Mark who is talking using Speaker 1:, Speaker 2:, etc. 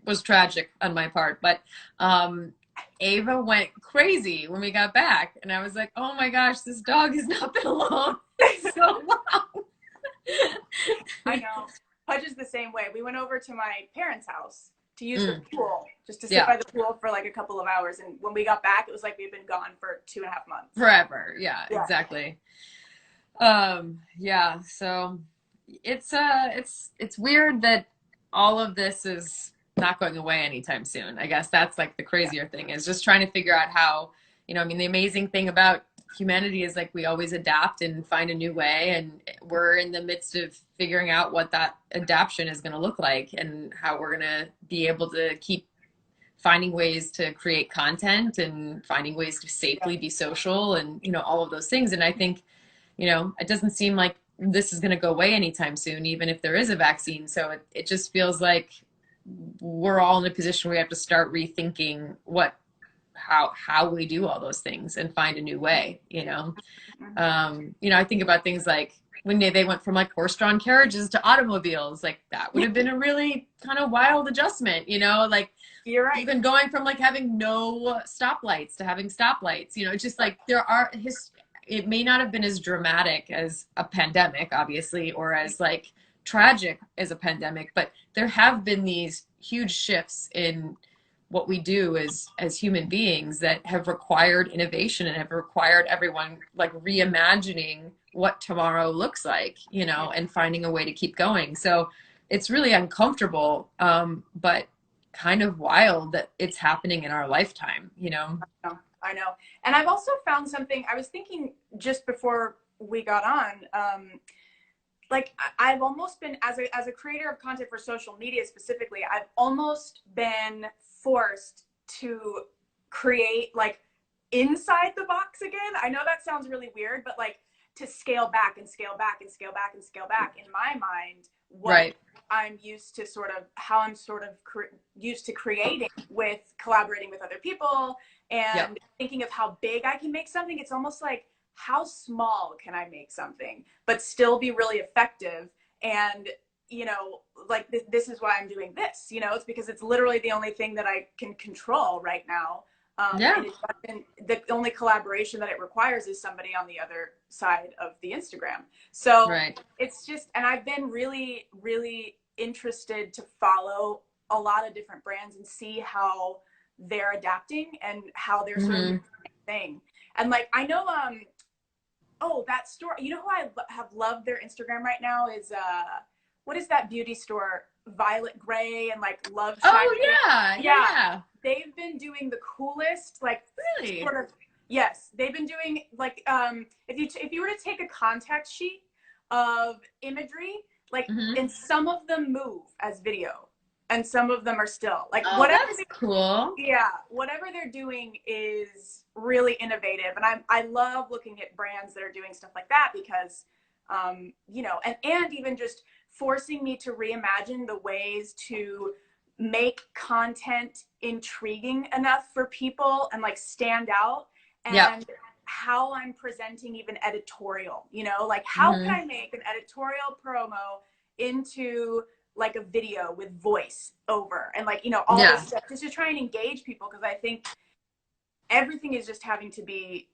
Speaker 1: was tragic on my part. But Ava went crazy when we got back, and I was like, oh my gosh, this dog has not been alone in so long.
Speaker 2: I know. Pudge is the same way. We went over to my parents' house to use the pool, just to sit
Speaker 1: Yeah.
Speaker 2: by the pool for like a couple of hours. And when we got back, it was like we'd been gone for 2.5 months.
Speaker 1: Forever. Yeah,
Speaker 2: Yeah.
Speaker 1: exactly. Yeah, so it's weird that all of this is not going away anytime soon. I guess that's like the
Speaker 2: Yeah.
Speaker 1: crazier thing, is just trying to figure out how, I mean, the amazing thing about humanity is like we always adapt and find a new way, and we're in the midst of figuring out what that adaptation is going to look like and how we're going to be able to keep finding ways to create content and finding ways to safely be social and, all of those things. And I think, it doesn't seem like this is going to go away anytime soon, even if there is a vaccine. So it just feels like we're all in a position where we have to start rethinking how we do all those things and find a new way. I think about things like when they went from like horse-drawn carriages to automobiles, like that would have been a really kind of wild adjustment, like
Speaker 2: You're right.
Speaker 1: even going from like having no stoplights to having stoplights, just like it may not have been as dramatic as a pandemic, obviously, or as like tragic as a pandemic, but there have been these huge shifts in what we do as human beings that have required innovation and have required everyone like reimagining what tomorrow looks like, and finding a way to keep going. So it's really uncomfortable, but kind of wild that it's happening in our lifetime.
Speaker 2: I know. And I've also found something, I was thinking just before we got on, like I've almost been, as a creator of content for social media specifically, I've almost been forced to create like inside the box again. I know that sounds really weird, but like to scale back and scale back and scale back and scale back in my mind, what
Speaker 1: Right.
Speaker 2: I'm used to how I'm sort of used to creating with collaborating with other people and
Speaker 1: Yep.
Speaker 2: thinking of how big I can make something. It's almost like, how small can I make something, but still be really effective? And, like this is why I'm doing this, it's because it's literally the only thing that I can control right now.
Speaker 1: Yeah.
Speaker 2: And the only collaboration that it requires is somebody on the other side of the Instagram. So
Speaker 1: Right.
Speaker 2: it's just, and I've been really, really interested to follow a lot of different brands and see how they're adapting and how they're sort of doing the same thing. And like, I know, oh, that store, who I have loved their Instagram right now is, what is that beauty store? Violet Gray and like Love Shack.
Speaker 1: Oh yeah.
Speaker 2: They've been doing the coolest, like
Speaker 1: Really?
Speaker 2: sort of, yes, they've been doing like, if you were to take a contact sheet of imagery, like, and some of them move as video and some of them are still like,
Speaker 1: Oh,
Speaker 2: whatever
Speaker 1: that's cool.
Speaker 2: whatever they're doing is really innovative. And I love looking at brands that are doing stuff like that because, and even just forcing me to reimagine the ways to make content intriguing enough for people and like stand out, and
Speaker 1: Yep.
Speaker 2: how I'm presenting even editorial, like how can I make an editorial promo into like a video with voice over and like, all
Speaker 1: Yeah.
Speaker 2: this stuff just to try and engage people. Because I think everything is just having to be